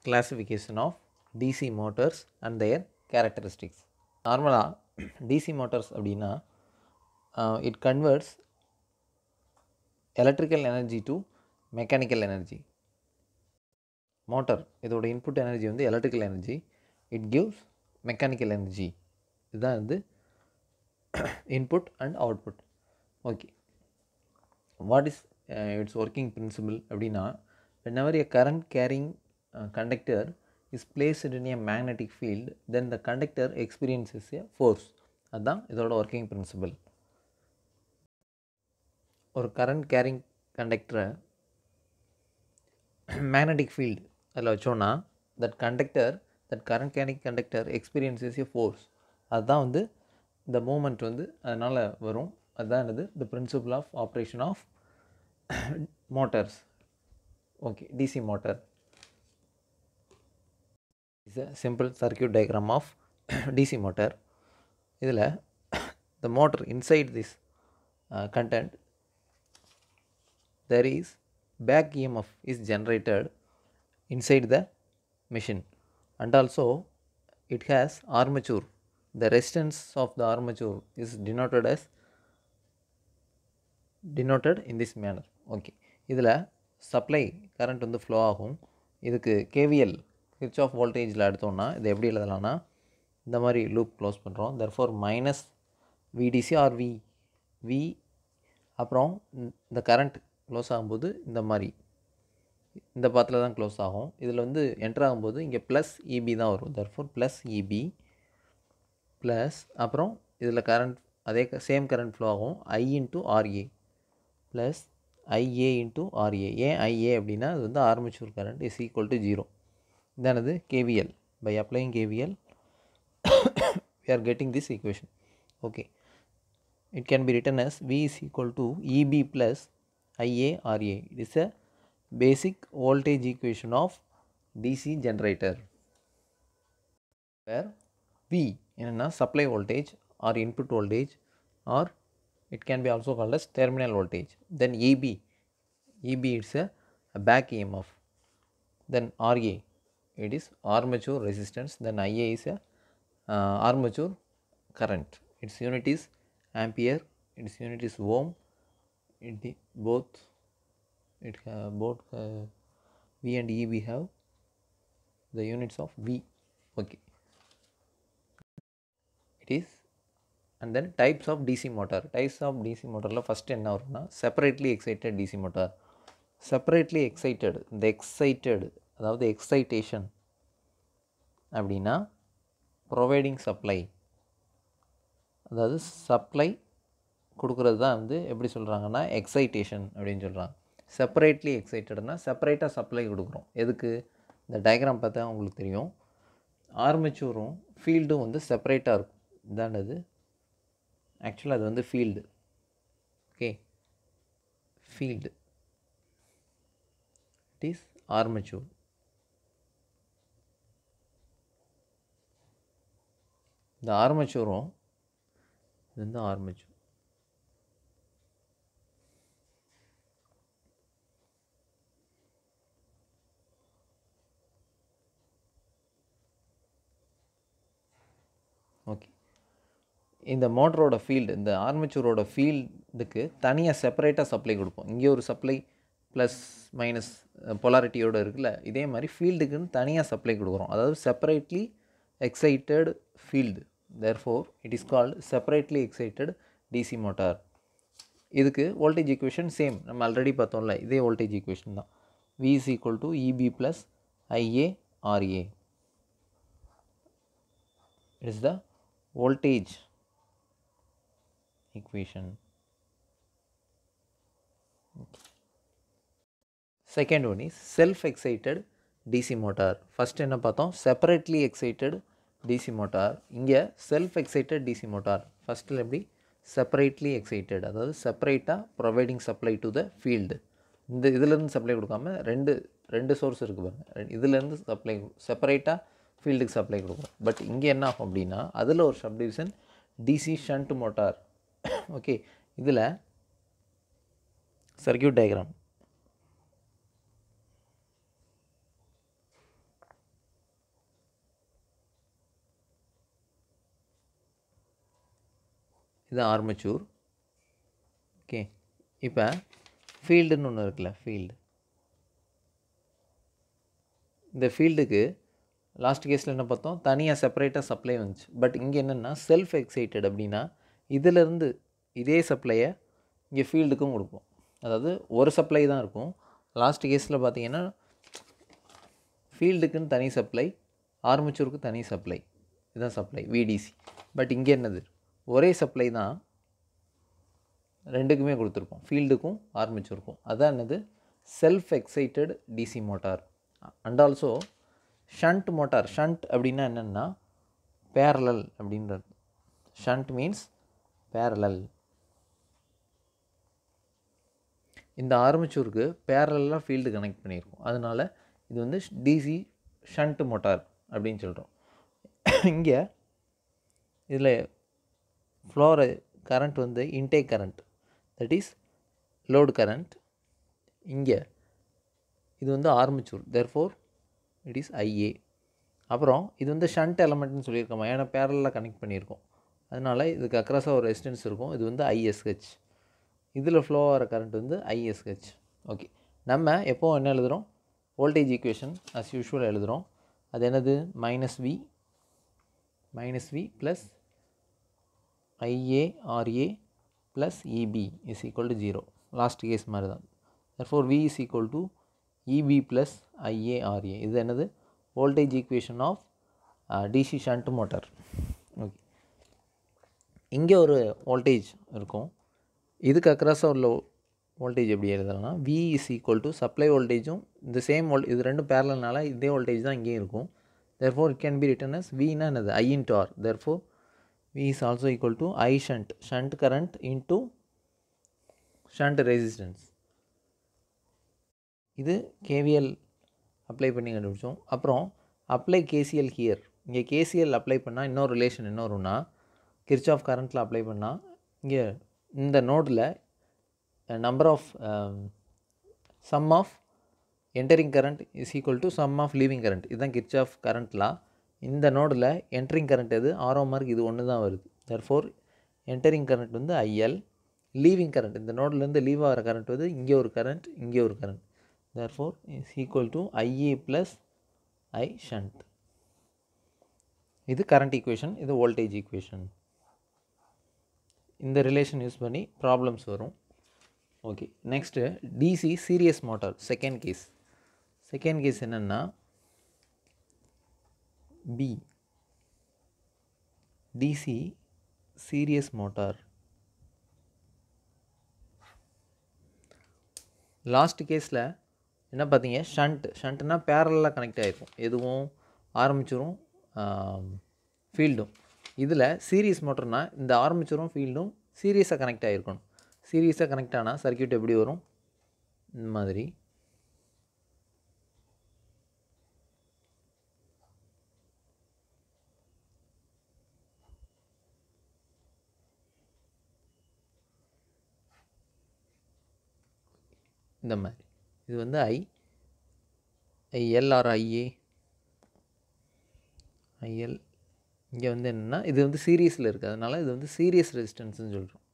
classification of DC motors and their characteristics. Normally DC motors அப்படின்னா it converts electrical energy to mechanical energy. Motor இதோட input energy வந்து electrical energy, it gives mechanical energy. இதுதான் வந்து input and output. Okay, what is its working principle அப்படின்னா whenever a current carrying conductor is placed in a magnetic field, then the conductor experiences a force. அதுதான் இதோட working principle. ஒரு current carrying conductor magnetic field அதில் வச்சோன்னா that current carrying conductor experiences a force. அதுதான் வந்து இந்த moment வந்து அதனால் வரும். அதுதான் என்னது the principle of operation of motors. Okay, DC motor is a simple circuit diagram of DC motor. இதில் the motor inside this content there is back EMF is generated inside the machine, and also it has armature. The resistance of the armature is denoted in this manner. Okay, இதில் supply current வந்து flow ஆகும். இதுக்கு KVL Kirchhoff வோல்டேஜில் எடுத்தோம்னா இது எப்படி எழுதலாம்னா இந்த மாதிரி லூப் க்ளோஸ் பண்ணுறோம். therefore minus V DC R V அப்புறம் இந்த கரண்ட் க்ளோஸ் ஆகும்போது இந்த மாதிரி இந்த பாத்தில் தான் க்ளோஸ் ஆகும். இதில் வந்து என்டர் ஆகும்போது இங்கே ப்ளஸ் இபி தான் வரும். therefore ப்ளஸ் இபி ப்ளஸ் அப்புறம் இதில் கரண்ட் அதே சேம் கரண்ட் ஃப்ளோ ஆகும் I into RA plus IA into RA. ஏன் ஐஏ அப்படின்னா அது வந்து armature current is equal to 0. இதானது KVL. By applying KVL we are getting this equation. Okay, it can be written as V is equal to EB plus IA RA. It is a basic voltage equation of DC generator, where V is supply voltage or input voltage, or it can be also called as terminal voltage. Then EB is a back EMF. Then RA, it is armature resistance. Then IA is a armature current. Its unit is ampere, its unit is ohm. Both V and EB have the units of V. Okay, it is. And then types of DC motor. Types of DC motor la first என்ன வரும்னா separately excited DC motor. Separately excited, இந்த excited அதாவது excitation அப்படின்னா providing supply, அதாவது supply கொடுக்குறது தான் வந்து எப்படி சொல்கிறாங்கன்னா எக்ஸைட்டேஷன் அப்படின்னு சொல்கிறாங்க. செப்பரேட்லி எக்ஸைட்டட்னா செப்பரேட்டாக சப்ளை கொடுக்குறோம். எதுக்கு இந்த டயக்ராம் பார்த்தா உங்களுக்கு தெரியும். ஆர்மேச்சரும் ஃபீல்டும் வந்து செப்பரேட்டாக இருக்கும். இதானது ஆக்சுவலாக அது வந்து field. Okay, field it is armature. இந்த ஆர்மேச்சரும் இது வந்து ஆர்மேச்சர். ஓகே, இந்த மோட்டரோட ஃபீல்டு, இந்த ஆர்மேச்சரோட ஃபீல்டுக்கு தனியாக செப்பரேட்டாக சப்ளை கொடுப்போம். இங்கே ஒரு சப்ளை ப்ளஸ் மைனஸ் பொலாரிட்டியோடு இருக்குல்ல, இதே மாதிரி ஃபீல்டுக்குன்னு தனியாக சப்ளை கொடுக்குறோம். அதாவது separately excited field. therefore it is called separately excited DC motor. இதுக்கு voltage equation same, நம்ம ஆல்ரெடி பார்த்தோம்ல, இதே voltage equation தான். V is equal to EB plus IA RA. It is the voltage equation. Second one is self excited DC motor. First என்ன பார்த்தோம், separately excited DC motor. இங்கே self excited DC motor. ஃபஸ்ட்டில் எப்படி separately excited, அதாவது செப்பரேட்டாக providing supply to the field. இந்த இதிலேருந்து supply கொடுக்காம ரெண்டு சோர்ஸ் இருக்குது பாருங்கள். இதிலேருந்து சப்ளை செப்பரேட்டாக ஃபீல்டுக்கு சப்ளை கொடுக்குறோம். பட் இங்கே என்ன ஆகும் அப்படின்னா அதில் ஒரு subdivision DC shunt motor. Okay, இதில் சர்க்யூட் டயக்ராம் இது ஆர்மச்சூர். ஓகே, இப்போ ஃபீல்டுன்னு ஒன்று இருக்குல்ல, ஃபீல்டு. இந்த ஃபீல்டுக்கு லாஸ்ட் கேஸில் என்ன பார்த்தோம், தனியாக செப்பரேட்டாக சப்ளை வந்துச்சு. பட் இங்கே என்னென்னா செல்ஃப் எக்ஸைட்டட் அப்படின்னா இதிலேருந்து இதே சப்ளையை இங்கே ஃபீல்டுக்கும் கொடுப்போம். அதாவது ஒரு சப்ளை தான் இருக்கும். லாஸ்ட் கேஸில் பார்த்தீங்கன்னா ஃபீல்டுக்குன்னு தனி சப்ளை, ஆர்மச்சூருக்கு தனி சப்ளை, இதுதான் சப்ளை விடிசி. பட் இங்கே என்னது, ஒரே சப்ளை தான் ரெண்டுக்குமே கொடுத்துருக்கோம், ஃபீல்டுக்கும் ஆர்மச்சூருக்கும். அதான் என்னது, self excited DC motor. And also shunt motor. Shunt அப்படின்னா என்னென்னா பேரலல் அப்படின்றது. Shunt means parallel. இந்த ஆர்மச்சூருக்கு பேரலாக ஃபீல்டு கனெக்ட் பண்ணியிருக்கோம். அதனால் இது வந்து டிசி ஷண்ட் மோட்டார் அப்படின்னு சொல்கிறோம். இங்கே இதில் ஃப்ளோர் கரண்ட் வந்து intake current, that is load current. இங்கே இது வந்து armature, therefore it is IA. அப்புறம் இது வந்து ஷண்ட் எலமெண்ட்னு சொல்லியிருக்கோம், ஏன்னா பேரலாக கனெக்ட் பண்ணியிருக்கோம். அதனால் இதுக்கு அக்ராஸாக ஒரு ரெசிஸ்டன்ஸ் இருக்கும், இது வந்து ஐஎஸ்ஹெச். இதில் ஃப்ளோ ஆகிற கரண்ட் வந்து ஐஎஸ்ஹெச். ஓகே, நம்ம எப்போது என்ன எழுதுகிறோம், வோல்டேஜ் ஈக்குவேஷன் அஸ் யூஷுவல் எழுதுகிறோம். அது என்னது, minus V plus IA RA plus EB is equal to 0. Last case மாதிரி தான். therefore V is equal to EB plus IARA. இது என்னது, voltage equation of DC shunt motor. Okay, இங்கே ஒரு வோல்டேஜ் இருக்கும், இதுக்கு அக்ராஸாக உள்ள வோல்டேஜ் எப்படி எழுதலாம்னா V is equal to supply வோல்டேஜும் இந்த சேம் இது ரெண்டும் பேரலனால இதே வோல்டேஜ் தான் இங்கேயும் இருக்கும். therefore it can be written as V னா என்னது, I into R. therefore V is also equal to I shunt current into shunt resistance. இது KVL அப்ளை பண்ணி கண்டுபிடிச்சோம். அப்புறம் அப்ளை KCL ஹியர். இங்கே KCL அப்ளை பண்ணால் இன்னொரு ரிலேஷன் என்ன வரும்னா, கிர்ச்சாஃப் கரண்ட்டில் அப்ளை பண்ணால் இங்கே இந்த நோடில் number of sum of entering current is equal to sum of leaving current. இதுதான் கிர்ச்சாஃப் கரண்ட்லாம். இந்த நோடில் என்டரிங் கரண்ட் எது, ஆரோ மார்க் இது ஒன்று தான் வருது. therefore என்டரிங் கரண்ட் வந்து IL, லீவிங் கரண்ட் இந்த நோட்லேருந்து லீவ் ஆகிற கரண்ட் வந்து இங்கே ஒரு கரண்ட் இங்கே ஒரு current. therefore is equal to IA plus I shunt. இது கரண்ட் ஈக்குவேஷன், இது வோல்டேஜ் ஈக்குவேஷன். இந்த ரிலேஷன் யூஸ் பண்ணி ப்ராப்ளம்ஸ் வரும். Okay, next DC series motor second case. Second case என்னென்னா B DC series motor. Last கேஸில் என்ன பார்த்தீங்க, ஷண்ட்னா பேரலாக கனெக்ட் ஆகிருக்கும், எதுவும் ஆர்மேச்சரும் ஃபீல்டும். இதில் சீரியஸ் மோட்டர்னால் இந்த ஆர்மேச்சரும் ஃபீல்டும் சீரியஸாக கனெக்ட் ஆகிருக்கணும். சீரியஸாக கனெக்ட் ஆனால் சர்க்யூட் எப்படி வரும், இந்த மாதிரி. இந்த மாதிரி இது வந்து IL ஆர் IL. இங்கே வந்து என்னென்னா இது வந்து சீரியஸில் இருக்குது, அதனால் இது வந்து சீரியஸ் ரெசிஸ்டன்ஸ்னு சொல்கிறோம்.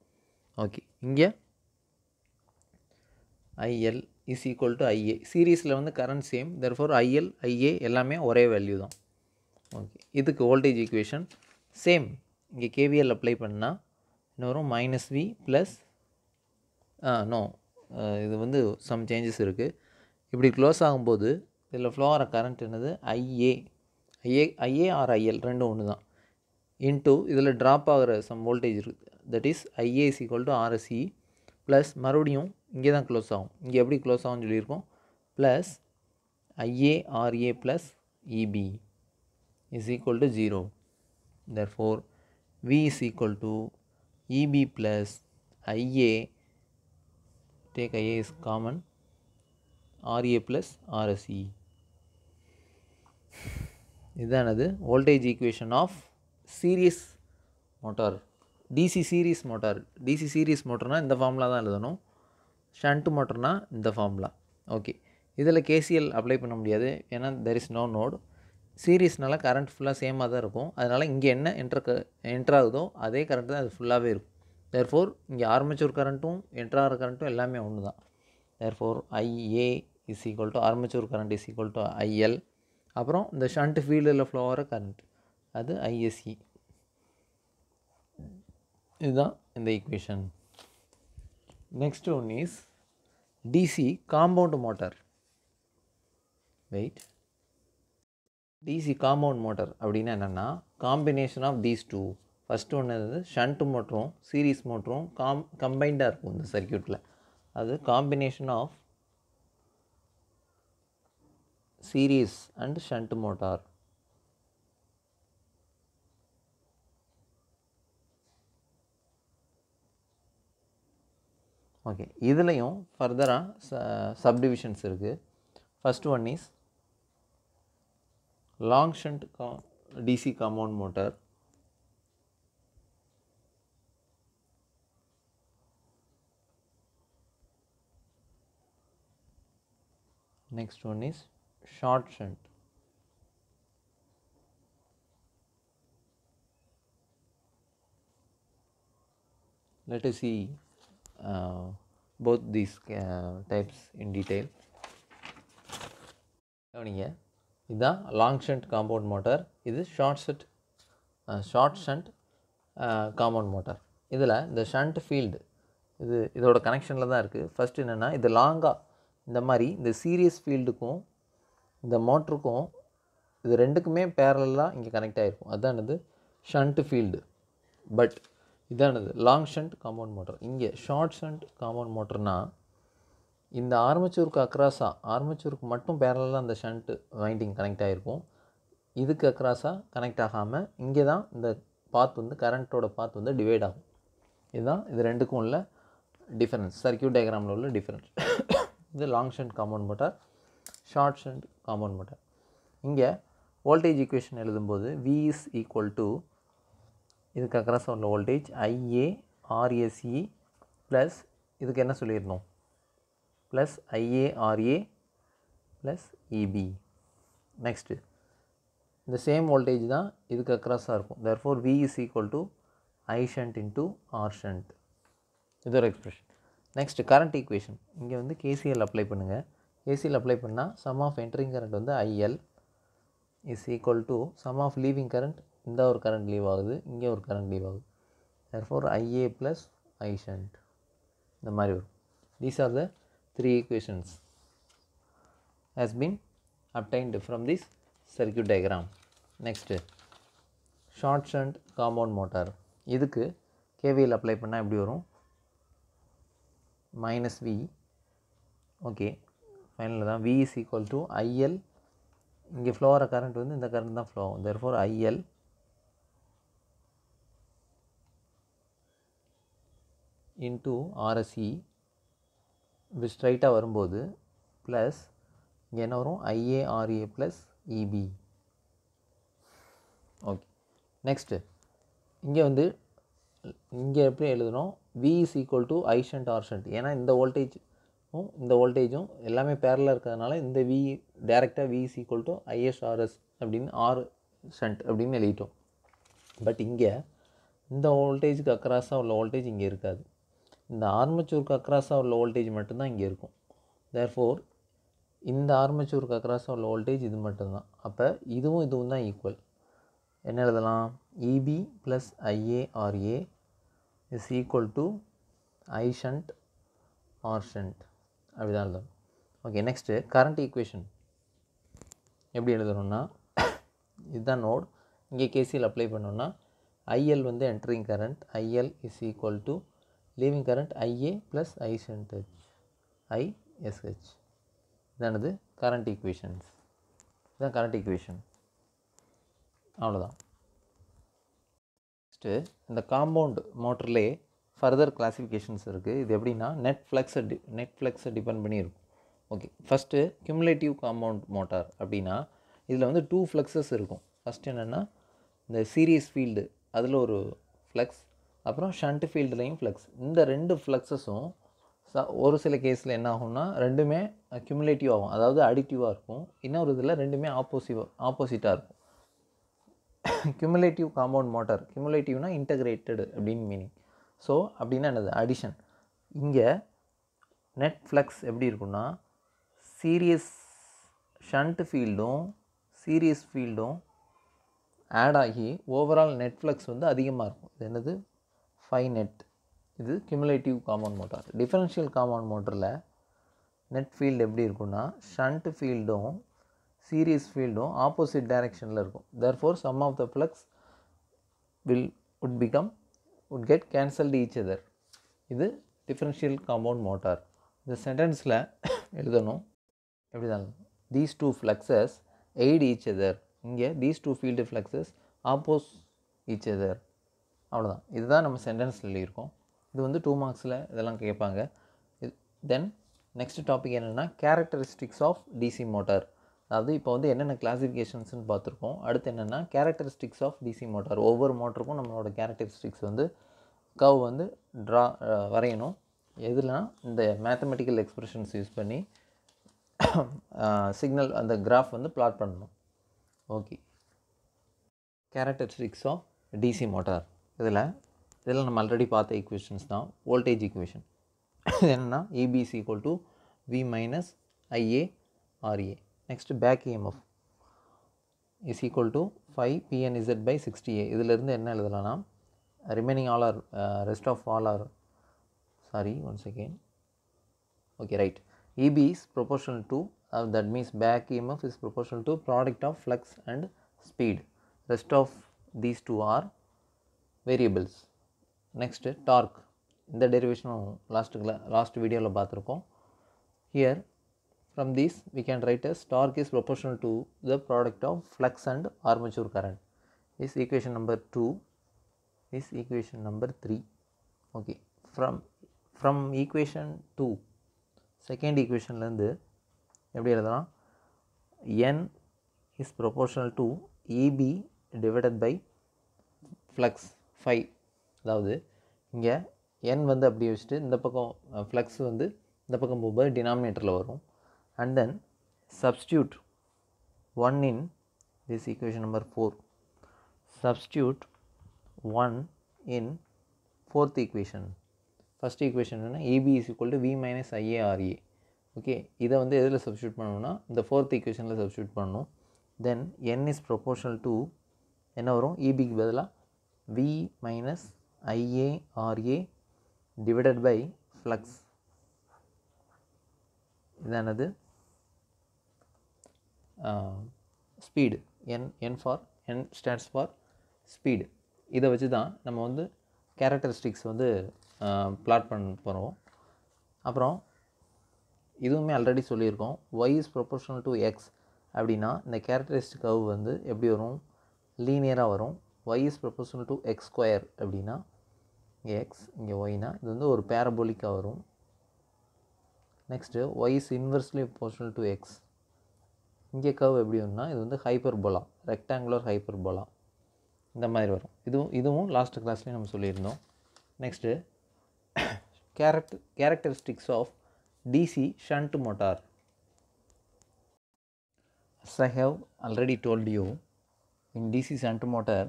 ஓகே, இங்கே IL is equal to IA. சீரியஸில் வந்து current same, therefore IL IA எல்லாமே ஒரே வேல்யூ தான். ஓகே, இதுக்கு வோல்டேஜ் ஈக்குவேஷன் சேம். இங்கே KVL அப்ளை பண்ணால் என்ன வரும், -V ப்ளஸ் நோ இது வந்து சம் சேஞ்சஸ் இருக்குது. இப்படி க்ளோஸ் ஆகும்போது இதில் ஃப்ளோ ஆகிற கரண்ட் என்னது, IA ஆர் IL ரெண்டும் ஒன்று தான். இன்ட்டு இதில் ட்ராப் ஆகிற சம் வோல்டேஜ் இருக்குது, that is IA is equal to RSE plus மறுபடியும் இங்கே தான் க்ளோஸ் ஆகும். இங்கே எப்படி க்ளோஸ் ஆகும்னு சொல்லியிருக்கோம், plus IARA plus EB is equal to 0. therefore V is equal to EB plus IA, take IA is common, RA plus RSE. இதானது voltage equation of series motor, DC series motor. DC series மோட்டர்னால் இந்த formula தான் எழுதணும், shunt மோட்டர்னால் இந்த formula. Okay, இதில் KCL apply பண்ண முடியாது, ஏன்னா தெர் இஸ் நோ நோட். சீரியஸ்னால கரண்ட் ஃபுல்லாக சேமாக தான் இருக்கும், அதனால் இங்கே என்ன என்ட்ரு ஆகுதோ அதே கரண்ட் தான் அது ஃபுல்லாகவே இருக்கும். therefore இங்கே ஆர்மேச்சர் கரண்ட்டும் என்ட்ரு ஆகிற கரண்ட்டும் எல்லாமே ஒன்று தான். therefore IA is equal to armature current is equal to IL. அப்புறம் இந்த ஷண்ட் ஃபீல்டில் ஃப்ளோ ஆகிற கரண்ட் அது ISE. இதுதான் இந்த equation. Next one is DC compound motor. Wait, DC compound motor அப்படின்னா என்னென்னா combination of these two. First ஒன்று வந்து ஷண்ட் மோட்டரும் சீரீஸ் மோட்டரும் கம்பைண்டாக இருக்கும் இந்த சர்க்யூட்டில். அது combination of series and shunt motor. Okay, இதுலேயும் ஃபர்தராக சப்டிவிஷன்ஸ் இருக்குது. First one is long shunt DC compound motor. Next one is short shunt. Let us see both these types in detail. கவனிங்க, இதுதான் long shunt compound motor, இது short shunt compound motor. இதில் இந்த shunt field இதோட கனெக்ஷனில் தான் இருக்குது. First என்னென்னா இது லாங்காக இந்த மாதிரி இந்த சீரியஸ் ஃபீல்டுக்கும் இந்த மோட்டருக்கும் இது ரெண்டுக்குமே பேரலாக இங்கே கனெக்ட் ஆகிருக்கும். அதுதானது ஷண்ட் ஃபீல்டு. பட் இதானது லாங் ஷண்ட் காம்பவுண்ட் மோட்டர். இங்கே ஷார்ட் ஷண்ட் காம்பவுண்ட் மோட்டர்னால் இந்த ஆர்மேச்சருக்கு அக்ராஸாக ஆர்மேச்சருக்கு மட்டும் பேரலாக அந்த ஷண்ட் வைண்டிங் கனெக்ட் ஆகிருக்கும். இதுக்கு அக்ராஸாக கனெக்ட் ஆகாமல் இங்கே தான் இந்த பாத் வந்து கரண்ட்டோட பாத் வந்து டிவைட் ஆகும். இதுதான் இது ரெண்டுக்கும் உள்ள டிஃபரன்ஸ், சர்க்யூட் டயக்ராமில் உள்ள டிஃபரன்ஸ். இது long shunt compound motor, short shunt compound motor. இங்கே வோல்டேஜ் ஈக்குவேஷன் எழுதும்போது V is equal to இதுக்கு அக்ராஸாக உள்ள வோல்டேஜ் IA RSE ப்ளஸ் இதுக்கு என்ன சொல்லியிருந்தோம் plus IA RA plus EB. Next இந்த சேம் வோல்டேஜ் தான் இதுக்கு அக்ராஸாக இருக்கும். therefore V is equal to I shunt into R shunt. இது ஒரு எக்ஸ்பிரஷன். Next current equation. இங்கே வந்து KCL அப்ளை பண்ணுங்கள். KCL அப்ளை பண்ணால் சம் ஆஃப் என்ட்ரிங் கரண்ட் வந்து IL is equal to sum of leaving current. இந்த ஒரு கரண்ட் லீவ் ஆகுது, இங்கே ஒரு கரண்ட் லீவ் ஆகுது. therefore IA plus I shunt இந்த மாதிரி வரும். These are the three equations has been obtained from this circuit diagram. Next, short shunt compound motor. இதுக்கு KVL அப்ளை பண்ணால் எப்படி வரும்? -V. ஓகே, ஃபைனலில் தான் V is equal to IL. இங்கே flow ஆகிற கரண்ட் வந்து இந்த கரண்ட் தான் ஃப்ளோ ஆகும். therefore IL into RSE இப்படி ஸ்ட்ரைட்டாக வரும்போது ப்ளஸ் இங்கே என்ன வரும் IA RA plus EB. Okay, next இங்கே வந்து இங்கே எப்படி எழுதணும்? V is equal to I shunt R shunt. ஏன்னா இந்த வோல்டேஜும் எல்லாமே பேரலாக இருக்கிறதுனால இந்த V டேரெக்டாக V is equal to ISRS அப்படின்னு R shunt அப்படின்னு எழுதிட்டோம். பட் இங்கே இந்த வோல்டேஜுக்கு அக்ராஸாக உள்ள வோல்டேஜ் இங்கே இருக்காது. இந்த ஆர்மேச்சருக்கு அக்ராஸாக உள்ள வோல்டேஜ் மட்டும்தான் இங்கே இருக்கும். therefore இந்த ஆர்மேச்சருக்கு அக்ராஸாக உள்ள வோல்டேஜ் இது மட்டும்தான். அப்போ இதுவும் தான் ஈக்குவல். என்ன எழுதலாம்? EB plus IA RA is equal to I shunt R shunt அப்படி தான் எழுதணும். ஓகே, நெக்ஸ்ட்டு கரண்ட் ஈக்குவேஷன் எப்படி எழுதணும்னா இதுதான் நோட். இங்கே KCL அப்ளை பண்ணோன்னா IL வந்து entering current, IL is equal to leaving current IA plus I shunt ISH. இதானது கரண்ட் ஈக்குவேஷன்ஸ். இதுதான் கரண்ட் ஈக்குவேஷன். அவ்வளோதான். நெக்ஸ்ட்டு இந்த காம்பவுண்ட் மோட்டர்லேயே ஃபர்தர் கிளாஸிஃபிகேஷன்ஸ் இருக்குது. இது எப்படின்னா நெட் ஃப்ளக்ஸை டிபெண்ட் பண்ணி இருக்கும். Okay, first cumulative compound motor அப்படின்னா இதில் வந்து 2 ஃப்ளக்ஸஸ் இருக்கும். ஃபஸ்ட்டு என்னென்னா இந்த சீரியஸ் ஃபீல்டு அதில் ஒரு ஃப்ளக்ஸ், அப்புறம் ஷண்ட் ஃபீல்டுலேயும் ஃப்ளக்ஸ். இந்த 2 ஃப்ளக்ஸஸும் ஒரு சில கேஸில் என்ன ஆகும்னா ரெண்டுமே கியூமுலேட்டிவ் ஆகும், அதாவது அடிட்டிவாக இருக்கும். இன்னொரு இதில் ரெண்டுமே ஆப்போசிட்டாக இருக்கும். கியூமுலேட்டிவ் காம்பவுண்ட் மோட்டார், கியூமுலேட்டிவ்னா இன்டகிரேட்டடு அப்படின்னு மீனிங். ஸோ அப்படின்னா என்னது அடிஷன். இங்கே நெட் ஃப்ளக்ஸ் எப்படி இருக்குன்னா சீரியஸ் ஷண்ட் ஃபீல்டும் சீரியஸ் ஃபீல்டும் ஆட் ஆகி ஓவரால் நெட் ஃப்ளக்ஸ் வந்து அதிகமாக இருக்கும். இது என்னது ஃபை நெட். இது cumulative compound motor. Differential compound மோட்டரில் நெட் ஃபீல்டு எப்படி இருக்குன்னா ஷண்ட் ஃபீல்டும் சீரியஸ் ஃபீல்டும் ஆப்போசிட் டைரெக்ஷனில் இருக்கும். therefore sum of the flux would get cancelled each other. இது டிஃபரன்ஷியல் காம்பவுண்ட் மோட்டார். இந்த சென்டென்ஸில் எழுதணும் எப்படி தான் these two fluxes aid each other. இங்கே these two field fluxes oppose each other. அவ்வளோதான். இதுதான் நம்ம சென்டென்ஸில் எழுதியிருக்கோம். இது வந்து 2 மார்க்ஸில் இதெல்லாம் கேட்பாங்க. தென் நெக்ஸ்ட் டாபிக் என்னென்னா கேரக்டரிஸ்டிக்ஸ் ஆஃப் டிசி மோட்டார். அதாவது இப்போ வந்து என்னென்ன கிளாசிஃபிகேஷன்ஸ்னு பார்த்துருக்கோம். அடுத்து என்னென்னா கேரக்டரிஸ்டிக்ஸ் ஆஃப் டிசி மோட்டார். ஒவ்வொரு மோட்டருக்கும் நம்மளோட கேரக்டரிஸ்டிக்ஸ் வந்து கர்வ் வந்து வரையணும். எதுனா இந்த மேத்தமெட்டிக்கல் எக்ஸ்பிரஷன்ஸ் யூஸ் பண்ணி சிக்னல் அந்த கிராஃப் வந்து பிளாட் பண்ணணும். Okay, characteristics of DC motor. இதில் நம்ம ஆல்ரெடி பார்த்த ஈக்குவேஷன்ஸ் தான். வோல்டேஜ் ஈக்குவேஷன் என்னென்னா EB is equal to V minus IA RA. Next back EMF is equal to 5 PNZ by 60A. இதிலிருந்து என்ன எழுதலாம்னா remaining all are rest of all are once again. Okay, right. EB is proportional to that means back EMF is proportional to product of flux and speed. Rest of these two are variables. Next torque. இந்த டெரிவேஷனும் last வீடியோவில் பார்த்துருக்கோம். Here from this we can write as torque is proportional to the product of flux and armature current. Is equation number 2. Is equation number 3. Okay, from equation 2 second equationலேருந்து எப்படி எழுதலாம் N is proportional to EB divided by flux 5. அதாவது இங்கே N வந்து அப்படி வச்சுட்டு இந்த பக்கம் flux வந்து இந்த பக்கம் போகும்போது டினாமினேட்டரில் வரும். And then substitute 1 in this equation number 4. Substitute 1 in fourth equation. First equation என்ன EB is equal to V minus IA RA. Okay, இதை வந்து எதில் சப்ஸ்டியூட் பண்ணணும்னா இந்த ஃபோர்த் ஈக்குவேஷனில் சப்ஸ்டியூட் பண்ணணும். தென் N is proportional to என்ன வரும் EBக்கு பதிலாக V minus IA RA divided by flux. இதானது speed. N stands for speed. இதை வச்சு தான் நம்ம வந்து கேரக்டரிஸ்டிக்ஸ் வந்து பிளாட் பண்ண போகிறோம். அப்புறம் இதுவுமே ஆல்ரெடி சொல்லியிருக்கோம். Y is proportional to X அப்படின்னா இந்த கேரக்டரிஸ்டிக் கர்வ் வந்து எப்படி வரும் லீனியராக வரும். Y is proportional to X square அப்படின்னா இங்கே எக்ஸ் இங்கே ஒய்னா இது வந்து ஒரு பேரபோலிக்காக வரும். Next Y is inversely proportional to X. இங்கே கர்வ் எப்படி வரும்னா இது வந்து ஹைப்பர்போலா, ரெக்டாங்குலர் ஹைப்பர்போலா இந்த மாதிரி வரும். இதுவும் லாஸ்ட் கிளாஸ்லேயும் நம்ம சொல்லியிருந்தோம். Next characteristics of DC shunt motor. As I have already told you, in DC shunt motor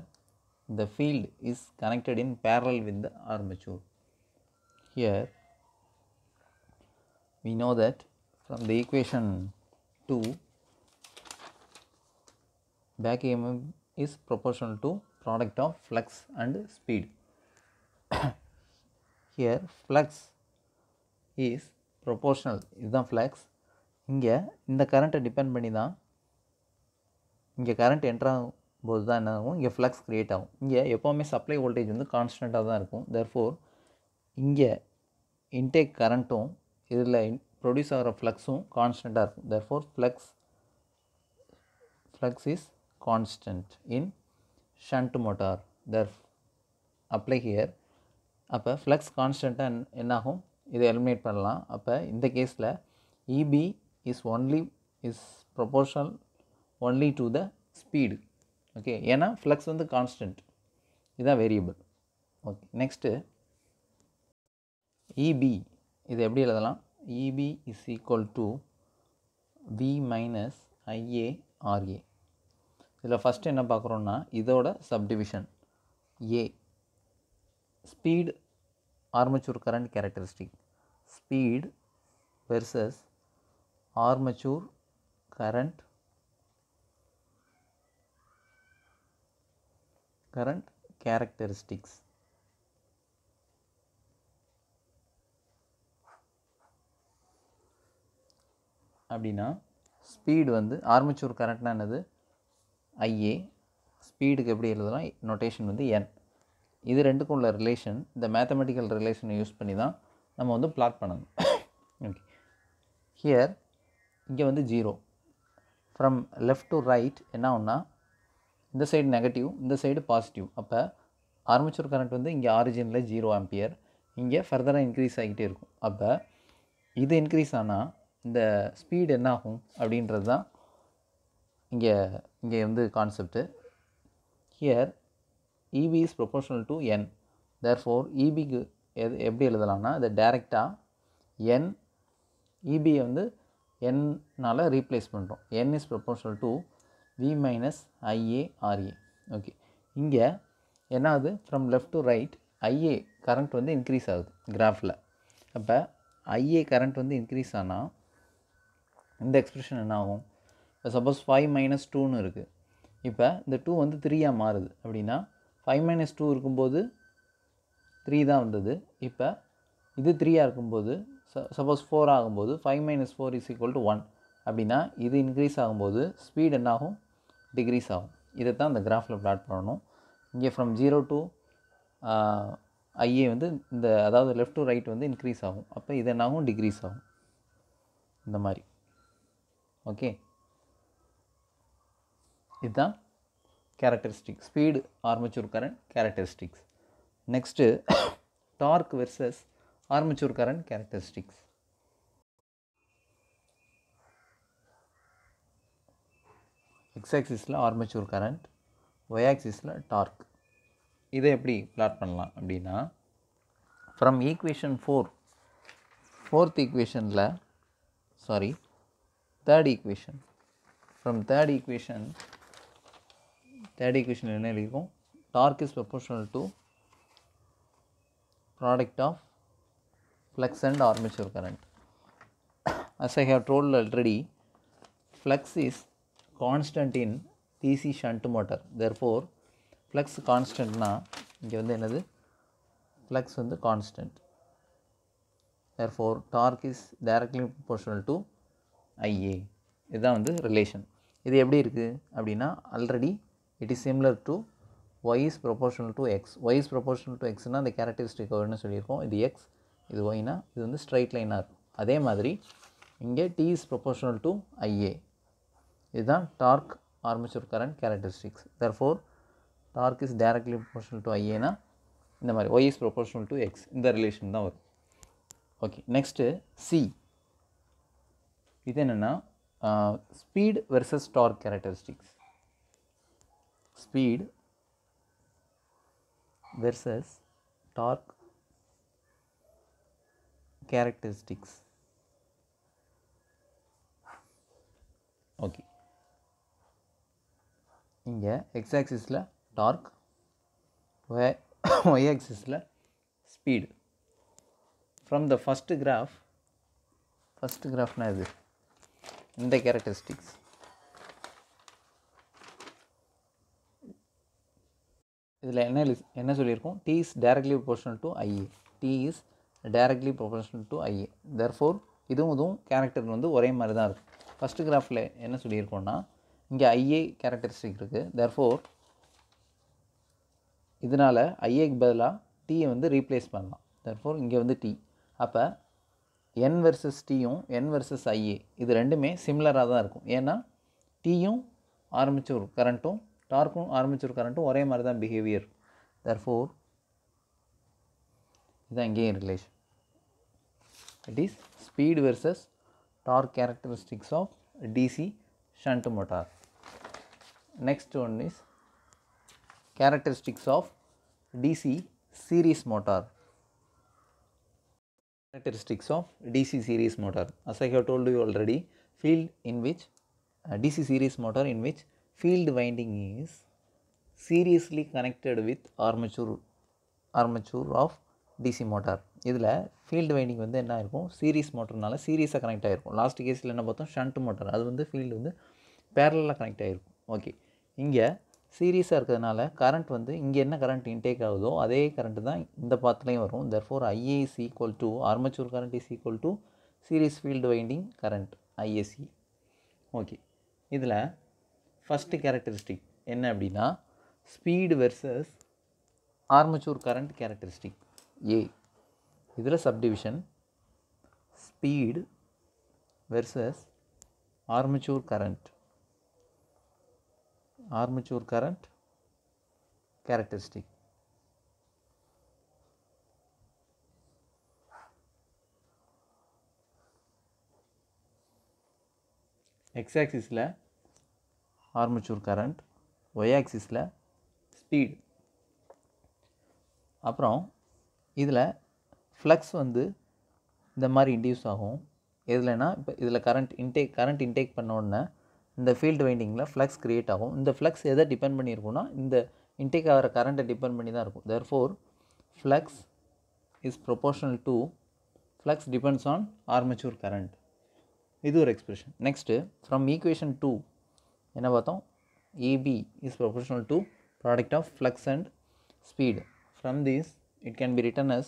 the field is connected in parallel with the armature. Here we know that from the equation 2 back EMF is proportional to product of flux and speed. Here flux is proportional, இதுதான் flux. இங்கே இந்த கரண்ட்டை depend பண்ணி தான் இங்கே current என்ட்ராகும் போது தான் என்ன ஆகும் இங்கே ஃப்ளக்ஸ் க்ரியேட் ஆகும். இங்கே எப்போவுமே சப்ளை வோல்டேஜ் வந்து கான்ஸ்டண்ட்டாக தான் இருக்கும். தேர்ஃபோர் இங்கே இன்டேக் கரண்ட்டும் இதில் ப்ரொடியூஸ் ஆகிற ஃப்ளக்ஸும் கான்ஸ்டண்ட்டாக இருக்கும். Therefore flux is constant in shunt motor. Apply here. அப்போ ஃப்ளக்ஸ் கான்ஸ்டண்ட்டாக என்னாகும் இதை எலிமினேட் பண்ணலாம். அப்போ இந்த கேஸில் EB is proportional only to the speed. Okay, ஏன்னா ஃப்ளக்ஸ் வந்து கான்ஸ்டன்ட், இதுதான் வேரியபிள். ஓகே, நெக்ஸ்ட்டு EB இது எப்படி எழுதலாம் EB is equal to V minus IA RA. இதில் ஃபஸ்ட்டு என்ன பார்க்குறோன்னா இதோட subdivision A. Speed armature current characteristic. Speed versus armature current characteristics. அப்படின்னா ஸ்பீடு வந்து ஆர்மேச்சர் கரண்ட்னா என்னது, IA. ஸ்பீடுக்கு எப்படி எழுதலாம், நோட்டேஷன் வந்து n. இது ரெண்டுக்கும் உள்ள ரிலேஷன், இந்த மேத்தமெட்டிக்கல் ரிலேஷனை யூஸ் பண்ணி தான் நம்ம வந்து பிளாட் பண்ணணும். ஓகே, ஹியர் இங்கே வந்து 0. ஃப்ரம் லெஃப்ட் டு ரைட் என்ன ஆகும்னா, இந்த சைடு நெகட்டிவ், இந்த சைடு பாசிட்டிவ். அப்போ ஆர்மேச்சர் கரண்ட் வந்து இங்கே ஆரிஜினில் 0 ஆம்பியர், இங்கே ஃபர்தராக இன்க்ரீஸ் ஆகிட்டே இருக்கும். அப்போ இது இன்க்ரீஸ் ஆனால் இந்த ஸ்பீடு என்ன ஆகும் அப்படின்றது தான் இங்கே வந்து concept. Here EB is proportional to n. Therefore EBக்கு எப்படி எழுதலாம்னா, இதை டைரெக்டாக n EBயை வந்து nனால் ரீப்ளேஸ் பண்ணுறோம். n is proportional to V minus IA RA. Okay, இங்கே என்ன ஆகுது, from left to right IA current வந்து இன்க்ரீஸ் ஆகுது கிராஃபில். அப்போ IA கரண்ட் வந்து இன்க்ரீஸ் ஆனால் இந்த எக்ஸ்பிரஷன் என்ன ஆகும், இப்போ சப்போஸ் 5 மைனஸ் 2ன்னு இருக்குது. இப்போ இந்த 2 வந்து 3ஆக மாறுது. அப்படின்னா 5 மைனஸ் 2 இருக்கும்போது 3 தான் வந்தது. இப்போ இது 3ஆக இருக்கும்போது சப்போஸ் 4 ஆகும்போது 5 மைனஸ் 4 இஸ் ஈக்குவல் டு 1. அப்படின்னா இது இன்க்ரீஸ் ஆகும்போது ஸ்பீட் என்ன ஆகும், டிக்ரீஸ் ஆகும். இதை தான் இந்த கிராஃபில் பிளாட் பண்ணணும். இங்கே ஃப்ரம் 0 டு IA வந்து இந்த அதாவது லெஃப்ட் டு ரைட் வந்து இன்க்ரீஸ் ஆகும். அப்போ இது என்ன ஆகும், டிக்ரீஸ் ஆகும் இந்த மாதிரி. ஓகே, இதுதான் characteristic, speed armature current characteristics. Next torque versus armature current characteristics. X ஆக்சிஸில் ஆர்மேச்சர் கரண்ட், ஒய் ஆக்சிஸில் டார்க். இதை எப்படி பிளாட் பண்ணலாம் அப்படின்னா, ஃப்ரம் ஈக்குவேஷன் 4th ஈக்குவேஷனில் third equation, from third equation என்ன எழுதியிருக்கோம், torque is proportional to product of flux and armature current. as I have told already, flux is constant in DC shunt motor. Therefore flux constant na இங்கே வந்து என்னது, flux வந்து constant. Therefore torque is directly proportional to IA. இதுதான் வந்து relation. இது எப்படி இருக்குது அப்படின்னா, already it is similar to y is proportional to x. y is proportional to x னா அந்த கேரக்டரிஸ்டிக் என்ன சொல்லியிருக்கோம், இது x, இது yனா இது வந்து ஸ்ட்ரைட் லைனாக இருக்கும். அதே மாதிரி இங்கே t is proportional to IA. இதுதான் torque armature current characteristics. therefore torque is directly proportional to ஐஏனா இந்த மாதிரி y is proportional to x, இந்த ரிலேஷன் தான் வரும். Okay, next C. இது என்னென்னா speed versus torque characteristics. Speed versus torque characteristics. Okay, இங்கே எக்ஸ் ஆக்சிஸில் டார்க், ஒய் ஆக்சிஸில் ஸ்பீடு. ஃப்ரம் த ஃபஸ்ட்டு கிராஃப்னா இது இந்த கேரக்டரிஸ்டிக்ஸ். இதில் என்ன சொல்லியிருக்கோம், T is directly proportional to IA. T is directly proportional to IA. therefore இதுவும் கேரக்டர் வந்து ஒரே மாதிரி தான் இருக்குது. ஃபஸ்ட்டு கிராஃபில் என்ன சொல்லியிருக்கோன்னா, இங்கே IA கேரக்டரிஸ்டிக் இருக்குது. therefore இதனால் ஐஏக்கு பதிலாக டீயை வந்து ரீப்ளேஸ் பண்ணலாம். therefore இங்கே வந்து T. அப்போ n வெர்சஸ் Tயும் n வெர்சஸ் IA இது ரெண்டுமே சிமிலராக தான் இருக்கும். ஏன்னா Tயும் ஆர்மேச்சர் கரண்ட்டும் டார்க்கும் ஆர்மேச்சர் கரண்ட்டும் ஒரே மாதிரி தான் பிஹேவியர். therefore இதுதான் இங்கேயும் relation. It is speed versus torque characteristics of DC shunt motor. Next one is characteristics of DC series motor. Characteristics of DC series motor. As I have told you already, field in which DC series motor in which field winding is seriously connected with armature of DC motor. இதில் field winding வந்து என்ன இருக்கும், series மோட்டர்னால சீரியஸாக connect ஆகிருக்கும். Last கேஸில் என்ன பார்த்தோம், shunt motor, அது வந்து ஃபீல்டு வந்து பேரலாக கனெக்ட் ஆகிருக்கும். ஓகே, இங்கே சீரியஸாக இருக்கிறதுனால கரண்ட் வந்து இங்கே என்ன கரண்ட் இன்டேக் ஆகுதோ அதே கரண்ட்டு தான் இந்த பாத்துலேயும் வரும். therefore IA is equal to armature current is equal to series field winding current ISC. Okay, இதில் ஃபஸ்ட்டு கேரக்டரிஸ்டிக் என்ன அப்படின்னா speed versus armature current characteristic A. இதில் subdivision speed versus armature current characteristic. X axisல armature current, Y axisல speed. அப்புறம் இதில் flux வந்து இந்த மாதிரி இன்டியூஸ் ஆகும். எதுலனா இப்போ இதில் கரண்ட் இன்டேக் பண்ண உடனே இந்த ஃபீல்டு வைண்டிங்கில் ஃப்ளக்ஸ் க்ரியேட் ஆகும். இந்த ஃப்ளக்ஸ் எதை டிபெண்ட் பண்ணியிருக்கும்னா இந்த இன்டேக் ஆகிற கரண்ட்டை டிபெண்ட் பண்ணி தான் இருக்கும். therefore flux is proportional to flux depends on armature current. இது ஒரு எக்ஸ்பிரஷன். நெக்ஸ்ட்டு ஃப்ரம் ஈக்குவேஷன் 2 என்ன பார்த்தோம், EB is proportional to product of flux and speed. From this it can be written as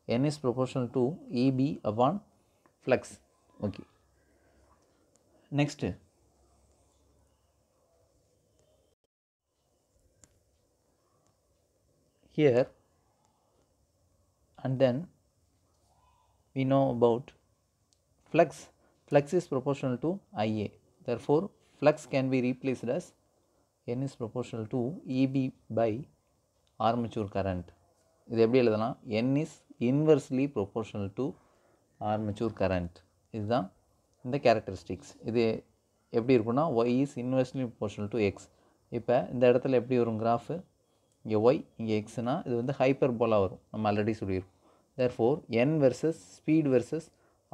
N is proportional to EB upon flux. Okay, next here and then we know about flux. Flux is proportional to IA, therefore flux can be replaced as N is proportional to EB by armature current. இது எப்படி எழுதலாம், N is inversely proportional to armature current. இதுதான் இந்த characteristics. இது எப்படி இருக்குன்னா Y is inversely proportional to X. இப்போ இந்த இடத்துல எப்படி வரும் கிராஃபு, இங்கே Y இங்கே Xனா இது வந்து ஹைப்பர்போலா வரும், நம்ம ஆல்ரெடி சொல்லியிருக்கோம். therefore N versus speed versus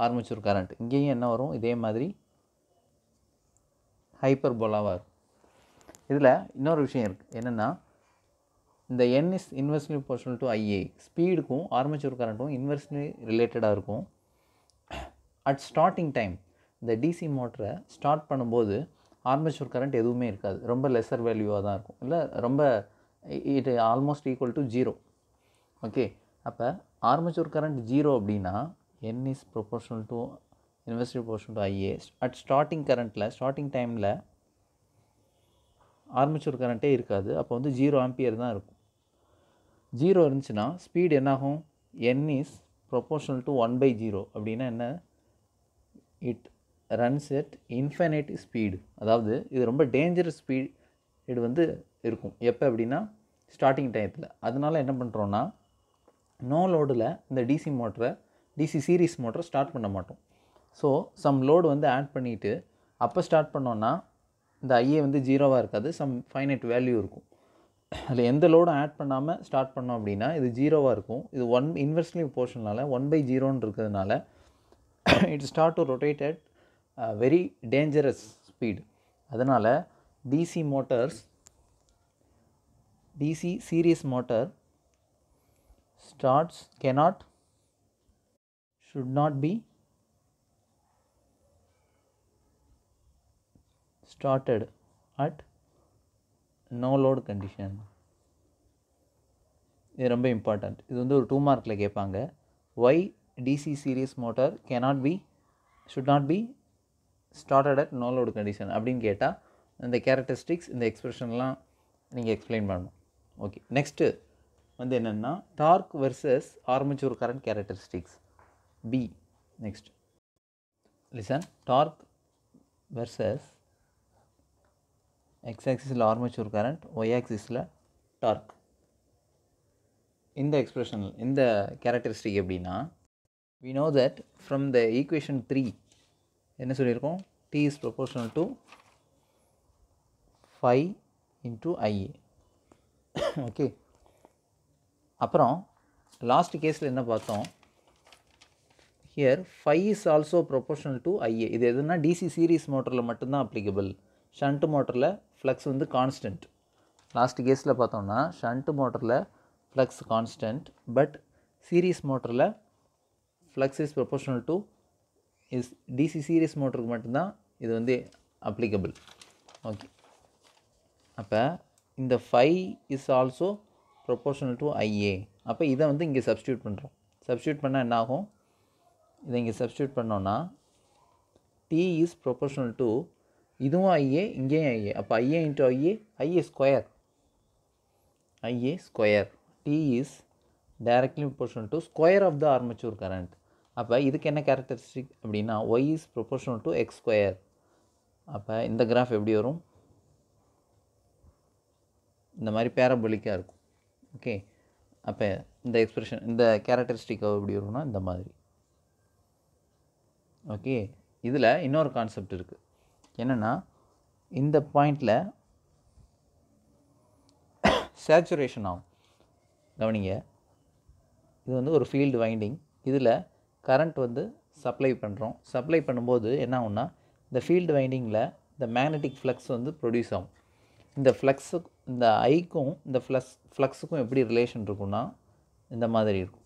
armature current, இங்கேயும் என்ன வரும், இதே மாதிரி ஹைப்பர்போலாவாக இருக்கும். இதில் இன்னொரு விஷயம் இருக்குது, என்னென்னா இந்த N is inversely proportional to IA, ஸ்பீடுக்கும் ஆர்மேச்சர் கரண்ட்டும் இன்வெர்ஸ்லி ரிலேட்டடாக இருக்கும். அட் ஸ்டார்டிங் டைம் இந்த டிசி மோட்டரை ஸ்டார்ட் பண்ணும்போது ஆர்மேச்சர் கரண்ட் எதுவுமே இருக்காது, ரொம்ப லெஸர் வேல்யூவாக தான் இருக்கும், இல்லை ரொம்ப it almost equal to 0. Okay, அப்போ ஆர்மேச்சர் கரண்ட் 0 அப்படின்னா N is proportional to inversely proportional to IA. At starting டைமில் ஆர்மேச்சர் கரண்ட்டே இருக்காது, அப்போ வந்து 0 ஆம்பியர் தான் இருக்கும். 0 இருந்துச்சுன்னா ஸ்பீடு என்னாகும், N is proportional to 1/0 அப்படின்னா என்ன, it runs at infinite speed. அதாவது இது ரொம்ப டேஞ்சரஸ் ஸ்பீடு வந்து இருக்கும். எப்போ அப்படின்னா ஸ்டார்டிங் டயத்தில். அதனால என்ன பண்ணுறோன்னா நோ லோடில் இந்த டிசி சீரிஸ் மோட்டரை ஸ்டார்ட் பண்ண மாட்டோம். ஸோ சம் லோடு வந்து ஆட் பண்ணிவிட்டு அப்போ ஸ்டார்ட் பண்ணோன்னா இந்த ஐஏ வந்து 0வாக இருக்காது, சம் ஃபைனைட் வேல்யூ இருக்கும். அதில் எந்த லோடும் ஆட் பண்ணாமல் ஸ்டார்ட் பண்ணோம் அப்படின்னா இது 0வாக இருக்கும். இது இன்வெர்ஸ்லி ப்ரொபோர்ஷனல் 1/0 இருக்கிறதுனால it start to rotate at very dangerous speed. அதனால் DC series motor should not be started at no load condition. இது ரொம்ப இம்பார்ட்டண்ட். இது வந்து ஒரு 2 மார்க்கில் கேட்பாங்க. why DC series motor should not be started at no load condition அப்படின்னு கேட்டால் இந்த கேரக்டரிஸ்டிக்ஸ் இந்த எக்ஸ்பிரஷன்லாம் நீங்கள் எக்ஸ்பிளைன் பண்ணணும். ஓகே, நெக்ஸ்ட்டு வந்து என்னென்னா torque versus armature current characteristics B. next listen, torque versus x axis la armature current, y axis la torque. In the expression in the characteristic எப்படின்னா we know that from the equation 3 என்ன சொல்லியிருக்கோம், T is proportional to phi into IA. Okay, அப்புறம் last கேஸில் என்ன பார்த்தோம், here phi is also proportional to IA. இது எதுனா DC series மோட்டரில் மட்டும்தான் அப்ளிகபிள். ஷண்ட் மோட்டரில் ஃப்ளக்ஸ் வந்து கான்ஸ்டன்ட். லாஸ்ட் கேஸில் பார்த்தோம்னா ஷண்ட் மோட்டரில் ஃப்ளக்ஸ் கான்ஸ்டன்ட், பட் சீரிஸ் மோட்டரில் flux is proportional to is DC series மோட்டருக்கு மட்டும்தான் இது வந்து அப்ளிகபிள். ஓகே, அப்போ இந்த 5 is also proportional to IA. அப்போ இதை வந்து இங்கே சப்ஸ்டியூட் பண்ணுறோம். சப்ஸ்டியூட் பண்ணால் என்ன ஆகும்? இதை இங்கே சப்ஸ்டியூட் பண்ணோன்னா டி இஸ் ப்ரொபோஷனல் டு இதுவும் ஐஏ இங்கேயும் ஐஏ. அப்போ IA into IA square. IA square T is directly proportional to square of the armature current. அப்போ இதுக்கு என்ன கேரக்டரிஸ்டிக் அப்படின்னா Y is proportional to X square. அப்போ இந்த கிராஃப் எப்படி வரும்? இந்த மாதிரி பேரபோலிக்காக இருக்கும். ஓகே, அப்போ இந்த எக்ஸ்பிரஷன் இந்த கேரக்டரிஸ்டிக்காக எப்படி வரும்னா இந்த மாதிரி. ஓகே, இதில் இன்னொரு கான்செப்ட் இருக்குது. என்னென்னா இந்த பாயிண்டில் சேச்சுரேஷன் ஆகும். கவனிங்க, இது வந்து ஒரு ஃபீல்டு வைண்டிங். இதில் கரண்ட் வந்து சப்ளை பண்ணுறோம். சப்ளை பண்ணும்போது என்ன ஆகும்னா இந்த ஃபீல்டு வைண்டிங்கில் இந்த மேக்னெட்டிக் ஃப்ளக்ஸ் வந்து ப்ரொடியூஸ் ஆகும். இந்த ஃப்ளக்ஸுக்கு இந்த ஐக்கும் இந்த ஃப்ளக்ஸுக்கும் எப்படி ரிலேஷன் இருக்குன்னா இந்த மாதிரி இருக்கும்.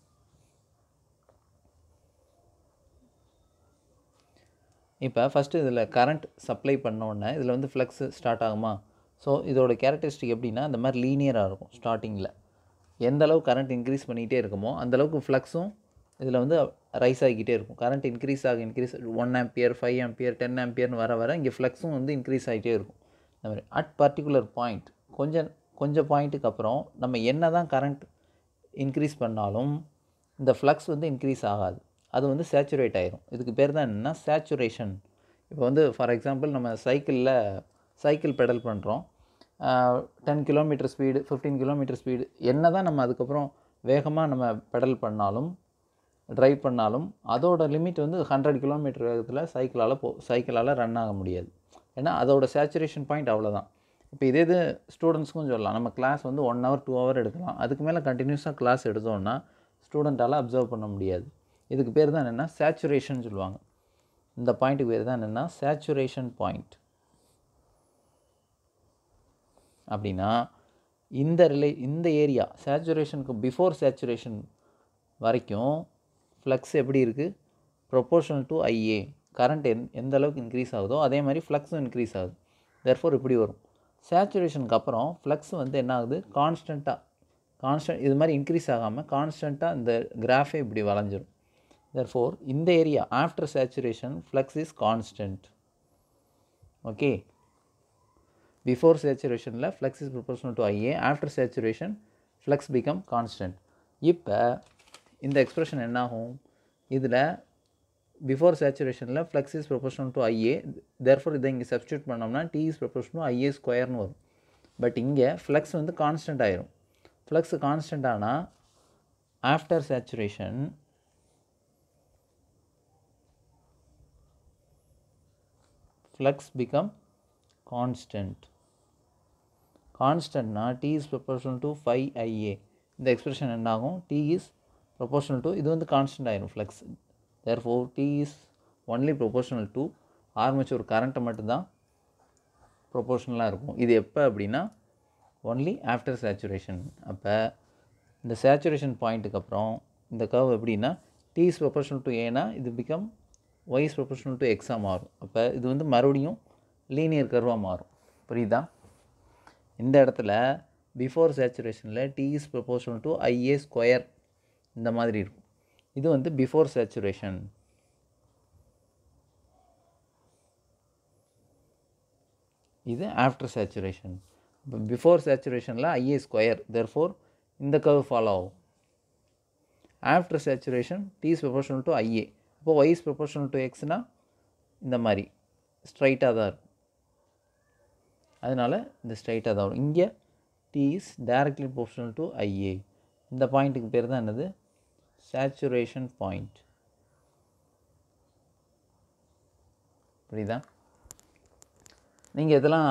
இப்போ ஃபஸ்ட்டு இதில் கரண்ட் சப்ளை பண்ணோன்னே இதில் வந்து ஃப்ளக்ஸ் ஸ்டார்ட் ஆகுமா? ஸோ இதோட கேரக்டரிஸ்டிக் எப்படின்னா இந்த மாதிரி லீனியராக இருக்கும். ஸ்டார்டிங்கில் எந்த அளவுக்கு கரண்ட் இன்க்ரீஸ் பண்ணிகிட்டே இருக்குமோ அந்தளவுக்கு ஃப்ளக்ஸும் இதில் வந்து ரைஸ் ஆகிக்கிட்டே இருக்கும். கரண்ட் இன்க்ரீஸ் 1 ஆம்பியர் 5 ஆம்பியர் 10 ஆம்பியர்னு வர இங்கே ஃப்ளக்ஸும் வந்து இன்க்ரீஸ் ஆகிட்டே இருக்கும். இந்த மாதிரி அட் பர்டிகுலர் பாயிண்ட் கொஞ்சம் பாயிண்ட்டுக்கு அப்புறம் நம்ம என்ன தான் கரண்ட் இன்க்ரீஸ் பண்ணாலும் இந்த ஃப்ளக்ஸ் வந்து இன்க்ரீஸ் ஆகாது. அது வந்து சேச்சுரேட் ஆகிரும். இதுக்கு பேர் தான் என்னென்னா சேச்சுரேஷன். இப்போ வந்து ஃபார் எக்ஸாம்பிள் நம்ம சைக்கிள் பெடல் பண்ணுறோம். 10 கிலோமீட்டர் ஸ்பீடு 15 கிலோமீட்டர் ஸ்பீடு என்ன தான் நம்ம அதுக்கப்புறம் வேகமாக நம்ம பெடல் பண்ணாலும் ட்ரைவ் பண்ணாலும் அதோட லிமிட் வந்து 100 கிலோமீட்டர் வேகத்தில் சைக்கிளால் ரன் ஆக முடியாது. ஏன்னா அதோட சேச்சுரேஷன் பாயிண்ட் அவ்வளோதான். இப்போ இது ஸ்டூடெண்ட்ஸ்க்கும் சொல்லலாம். நம்ம கிளாஸ் வந்து 1 hour 2 hour எடுக்கலாம். அதுக்கு மேலே கண்டினியூஸாக கிளாஸ் எடுத்தோன்னா ஸ்டூடெண்ட்டால் அப்சர்வ் பண்ண முடியாது. இதுக்கு பேர் தான் என்னென்னா சேச்சுரேஷன் சொல்லுவாங்க. இந்த பாயிண்ட்டுக்கு பேர் தான் என்னென்னா சேச்சுரேஷன் பாயிண்ட். அப்படின்னா இந்த ஏரியா சேச்சுரேஷனுக்கு பிஃபோர் சேச்சுரேஷன் வரைக்கும் ஃப்ளக்ஸ் எப்படி இருக்குது? Proportional to IA. கரண்ட் எந்த அளவுக்கு இன்க்ரீஸ் ஆகுதோ அதே மாதிரி ஃப்ளக்ஸும் இன்க்ரீஸ் ஆகுது. தேர்ஃபோர் இப்படி வரும். சேச்சுரேஷனுக்கு அப்புறம் ஃப்ளக்ஸ் வந்து என்ன ஆகுது? கான்ஸ்டன்ட் இது மாதிரி இன்க்ரீஸ் ஆகாமல் கான்ஸ்டண்ட்டாக இந்த கிராஃபே இப்படி வளைஞ்சிரும். தேர்ஃபோர் இந்த area after saturation flux is constant. Okay, before சேச்சுரேஷனில் flux is proportional to IA. After saturation flux become constant. இப்போ இந்த எக்ஸ்பிரஷன் என்னாகும்? இதில் பிஃபோர் சேச்சுரேஷனில் flux is proportional to IA. Therefore இதை இங்கே சப்ஸ்டியூட் பண்ணோம்னா T is proportional to IA ஸ்கொயர்னு வரும். பட் இங்கே ஃப்ளக்ஸ் வந்து கான்ஸ்டன்ட் ஆயிரும். ஃப்ளக்ஸ் கான்ஸ்டன்ட் ஆனால் after saturation flux become constant. கான்ஸ்டன்ட்னா T is proportional to 5IA. இந்த எக்ஸ்பிரஷன் என்ன ஆகும்? டி இஸ் ப்ரொபோர்ஷனல் டு இது வந்து கான்ஸ்டன்ட் ஆயிரும் flux. Therefore T is only proportional to armature கரண்ட்டை மட்டும்தான் ப்ரொபோர்ஷனலாக இருக்கும். இது எப்போ அப்படின்னா ஒன்லி ஆஃப்டர் சேச்சுரேஷன். அப்போ இந்த சேச்சுரேஷன் பாயிண்ட்டுக்கு அப்புறம் இந்த கர்வ் எப்படின்னா டி இஸ் ப்ரொபோர்ஷனல் டு ஏனா இது become Y is proportional to எக்ஸாக மாறும். அப்போ இது வந்து மறுபடியும் லீனியர் கர்வாக மாறும். புரியுதா? இந்த இடத்துல பிஃபோர் சேச்சுரேஷனில் T is proportional to IA square இந்த மாதிரி இருக்கும். இது வந்து பிஃபோர் சேச்சுரேஷன். இது ஆஃப்டர் சேச்சுரேஷன். இப்போ பிஃபோர் சேச்சுரேஷனில் ஐஏ ஸ்கொயர், தேர்ஃபோர் இந்த கர்வ் ஃபாலோ ஆகும். After saturation T is proportional to IA. இப்போ ஒய் இஸ் ப்ரொபோர்ஷனல் டு எக்ஸ்னால் இந்த மாதிரி ஸ்ட்ரைட்டாக தான் இருக்கும். அதனால் இந்த ஸ்ட்ரைட்டாக தான் வரும். இங்கே T is directly proportional to IA. இந்த பாயிண்ட்டுக்கு பேர் தான் என்னது? Saturation point. புரியுதா? நீங்கள் இதெல்லாம்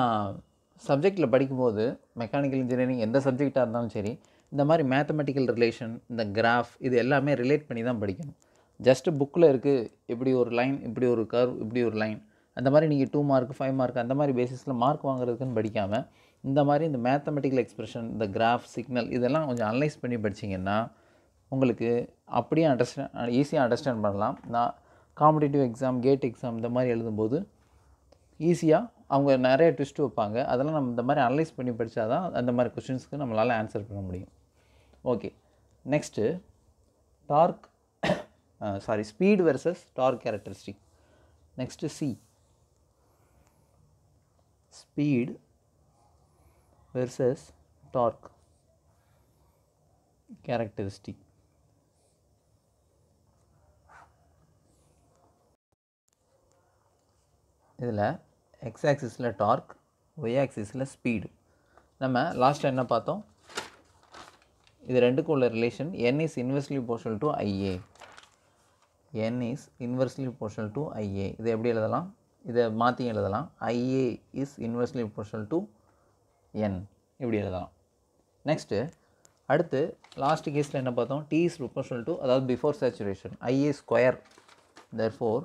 சப்ஜெக்டில் படிக்கும்போது மெக்கானிக்கல் இன்ஜினியரிங் எந்த சப்ஜெக்டாக இருந்தாலும் சரி இந்த மாதிரி மேத்தமெட்டிக்கல் ரிலேஷன் இந்த கிராஃப் இது எல்லாமே ரிலேட் பண்ணி தான் படிக்கணும். ஜஸ்ட்டு புக்கில் இருக்குது இப்படி ஒரு லைன் இப்படி ஒரு கர்வ் இப்படி ஒரு லைன் அந்த மாதிரி நீங்கள் 2 மார்க் 5 மார்க் அந்த மாதிரி பேசிஸில் மார்க் வாங்குறதுக்குன்னு படிக்காமல் இந்த மாதிரி இந்த மேத்தமெட்டிக்கல் எக்ஸ்பிரஷன் இந்த கிராஃப் சிக்னல் இதெல்லாம் கொஞ்சம் அனலைஸ் பண்ணி படிச்சிங்கன்னா உங்களுக்கு அப்படியே ஈஸியாக அண்டர்ஸ்டாண்ட் பண்ணலாம். நான் காம்படிட்டிவ் எக்ஸாம், கேட் எக்ஸாம் இந்த மாதிரி எழுதும்போது ஈஸியாக அவங்க நிறைய ட்விஸ்ட் வைப்பாங்க. அதெல்லாம் நம்ம இந்த மாதிரி அனலைஸ் பண்ணி படித்தா தான் அந்த மாதிரி கொஷின்ஸ்க்கு நம்மளால் ஆன்சர் பண்ண முடியும். Okay, next torque speed versus torque characteristic. Next C, speed versus torque characteristic. இதில் எக்ஸ் ஆக்சிஸில் டார்க், ஒய் ஆக்சிஸில் ஸ்பீடு. நம்ம லாஸ்ட்டில் என்ன பார்த்தோம்? இது ரெண்டுக்கும் உள்ள relation n is inversely proportional to IA. n is inversely proportional to IA. இதை எப்படி எழுதலாம்? இதை மாற்றி எழுதலாம். IA is inversely proportional to n இப்படி எழுதலாம். நெக்ஸ்ட்டு அடுத்து லாஸ்ட் கேஸில் என்ன பார்த்தோம்? T is proportional to, அதாவது before saturation, IA square. therefore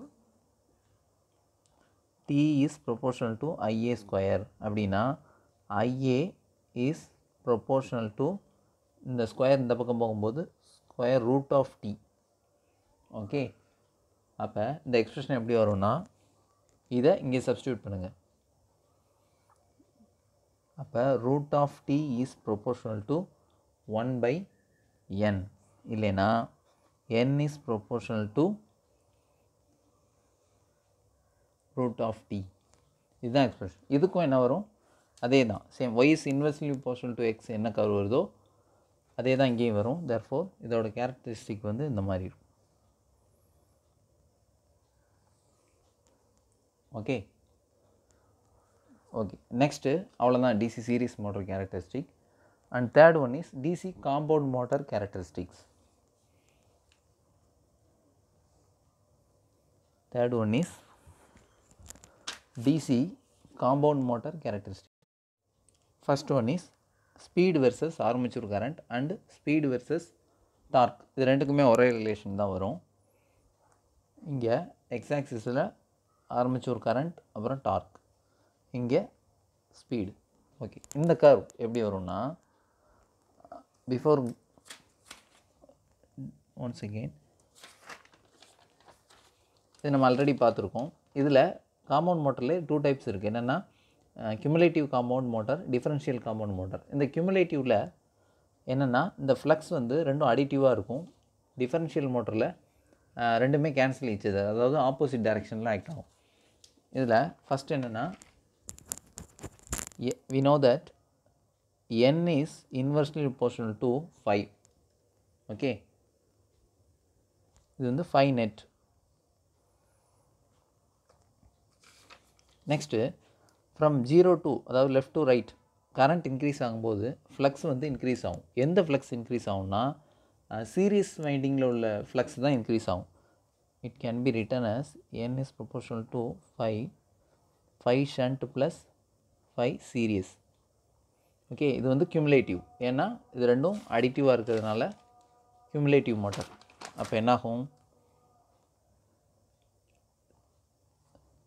T is proportional to IA square. அப்படின்னா IA is proportional to, இந்த ஸ்கொயர் இந்த பக்கம் போகும்போது ஸ்கொயர் ரூட் ஆஃப் T. ஓகே, அப்போ இந்த எக்ஸ்பிரஷன் எப்படி வரும்னா இதை இங்கே சப்ஸ்டியூட் பண்ணுங்கள். அப்போ root of T is proportional to 1/n. இல்லைனா n is proportional to root of T. இதுதான் எக்ஸ்பிரஷன். இதுக்கும் என்ன வரும்? அதே தான், same. y is inversely proportional to x என்ன கர்வ் வருதோ அதே தான் இங்கேயும் வரும். therefore இதோட கேரக்டரிஸ்டிக் வந்து இந்த மாதிரி இருக்கும். ஓகே ஓகே நெக்ஸ்ட்டு அவ்வளோதான் DC series motor characteristic. And third one is DC compound motor characteristics. Third one is DC compound motor characteristic. First one is speed versus armature current and speed versus torque. இது ரெண்டுக்குமே ஒரே relation தான் வரும். இங்கே X ஆக்சிஸில் armature current, அப்புறம் dark, இங்கே speed. Okay, இந்த கர்வ் எப்படி வரும்னா பிஃபோர் ஒன்ஸ் அகெயின் இது நம்ம ஆல்ரெடி பார்த்துருக்கோம். இதில் காம்பவுண்ட் மோட்டரில் 2 டைப்ஸ் இருக்குது. என்னென்னா cumulative compound motor, differential compound motor. இந்த கியூமுலேட்டிவில் என்னென்னா இந்த ஃப்ளக்ஸ் வந்து ரெண்டும் அடிட்டிவாக இருக்கும். டிஃபரன்ஷியல் மோட்டரில் ரெண்டுமே கேன்சல் ஈச்சது, அதாவது ஆப்போசிட் டைரெக்ஷனில் ஆக்ட் ஆகும். இதில் ஃபஸ்ட் என்னென்னா we know that n is inversely proportional to 5. Okay, இது வந்து 5 net. நெக்ஸ்ட்டு ஃப்ரம் 0 to, அதாவது left to right current increase ஆகும்போது ஃப்ளக்ஸ் வந்து இன்க்ரீஸ் ஆகும். எந்த ஃப்ளக்ஸ் இன்க்ரீஸ் ஆகும்னா சீரீஸ் வைண்டிங்கில் உள்ள ஃப்ளக்ஸ் தான் இன்க்ரீஸ் ஆகும். It can be written as n is proportional to 5 shunt plus 5 series. Okay, இது வந்து கியூமுலேட்டிவ். ஏன்னா இது ரெண்டும் அடிட்டிவாக இருக்கிறதுனால கியூமுலேட்டிவ் மோட்டர். அப்போ என்னாகும்?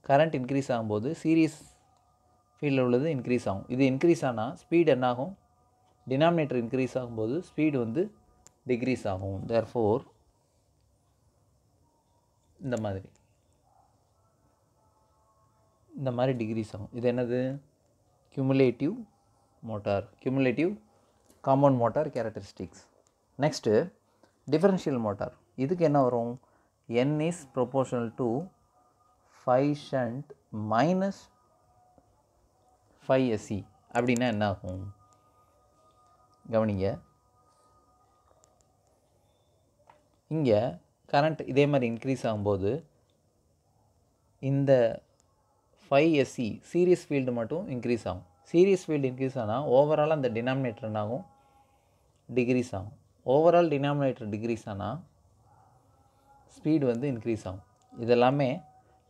கரண்ட் இன்க்ரீஸ் ஆகும்போது சீரீஸ் ஃபீல்டில் உள்ளது இன்க்ரீஸ் ஆகும். இது இன்க்ரீஸ் ஆனால் ஸ்பீடு என்னாகும்? டினாமினேட்டர் இன்க்ரீஸ் ஆகும்போது ஸ்பீடு வந்து டிக்ரீஸ் ஆகும். தேர்ஃபோர் இந்த மாதிரி டிக்ரீஸ் ஆகும். இது என்னது? Cumulative motor, cumulative compound motor characteristics. Next differential motor. இதுக்கு என்ன வரும்? n is proportional to 5 shunt minus 5 SE. அப்படின்னா என்ன ஆகும்? கவனிங்க, இங்கே கரண்ட் இதே மாதிரி இன்க்ரீஸ் ஆகும்போது இந்த 5 SE சீரியஸ் ஃபீல்டு மட்டும் இன்க்ரீஸ் ஆகும். சீரியஸ் ஃபீல்டு இன்க்ரீஸ் ஆனால் ஓவரால் அந்த டினாமினேட்டர் என்னாகும்? டிக்ரீஸ் ஆகும். ஓவரால் டினாமினேட்டர் டிக்ரீஸ் ஆனால் ஸ்பீடு வந்து இன்க்ரீஸ் ஆகும். இதெல்லாமே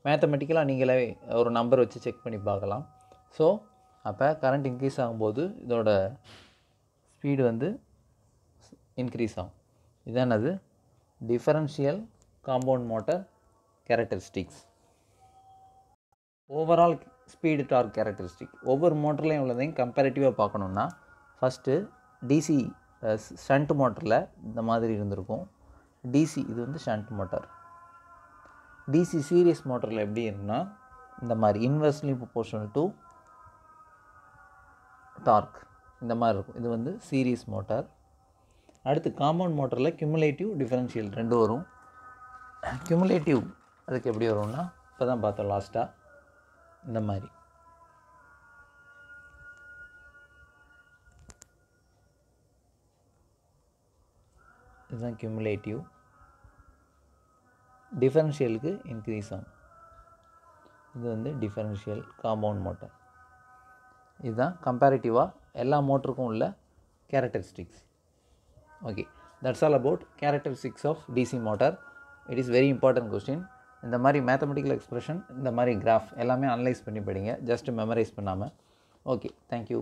மேத்தமெட்டிக்கலாக நீங்களே ஒரு நம்பர் வச்சு செக் பண்ணி பார்க்கலாம். ஸோ அப்போ கரண்ட் இன்க்ரீஸ் ஆகும்போது இதோட ஸ்பீடு வந்து இன்க்ரீஸ் ஆகும். இதானது differential compound motor characteristics. Overall speed torque characteristic ஒவ்வொரு மோட்டர்லேயும் உள்ளதையும் கம்பேரிட்டிவாக பார்க்கணுன்னா ஃபஸ்ட்டு DC ஷண்ட் மோட்டரில் இந்த மாதிரி இருந்திருக்கும். டிசி இது வந்து ஷண்ட் மோட்டார். டிசி சீரியஸ் மோட்டரில் எப்படி இருக்குன்னா இந்த மாதிரி இன்வெர்ஸ்லி ப்ரொபோர்ஷனல் டு டார்க் இந்த மாதிரி இருக்கும். இது வந்து சீரியஸ் மோட்டார். அடுத்து காம்பவுண்ட் மோட்டரில் கியூமுலேட்டிவ் டிஃபரன்ஷியல் ரெண்டும் வரும். கியூமுலேட்டிவ் அதுக்கு எப்படி வரும்னா இப்போ தான் பார்த்தோம் லாஸ்ட்டாக இந்த மாதிரி. இதுதான் கியூமுலேட்டிவ். டிஃபரன்ஷியலுக்கு இன்க்ரீஸ் ஆகும். இது வந்து டிஃபரன்ஷியல் காம்பவுண்ட் மோட்டார். இதுதான் கம்பேரிட்டிவாக எல்லா மோட்டருக்கும் உள்ள characteristics. Okay, that's all about characteristics of DC motor. It is very important question. இந்த மாதிரி மேத்தமெட்டிக்கல் எக்ஸ்பிரஷன், இந்த மாதிரி கிராஃப் எல்லாமே அனலைஸ் பண்ணி படிங்க, ஜஸ்ட் மெமரைஸ் பண்ணாமல். Okay, thank you.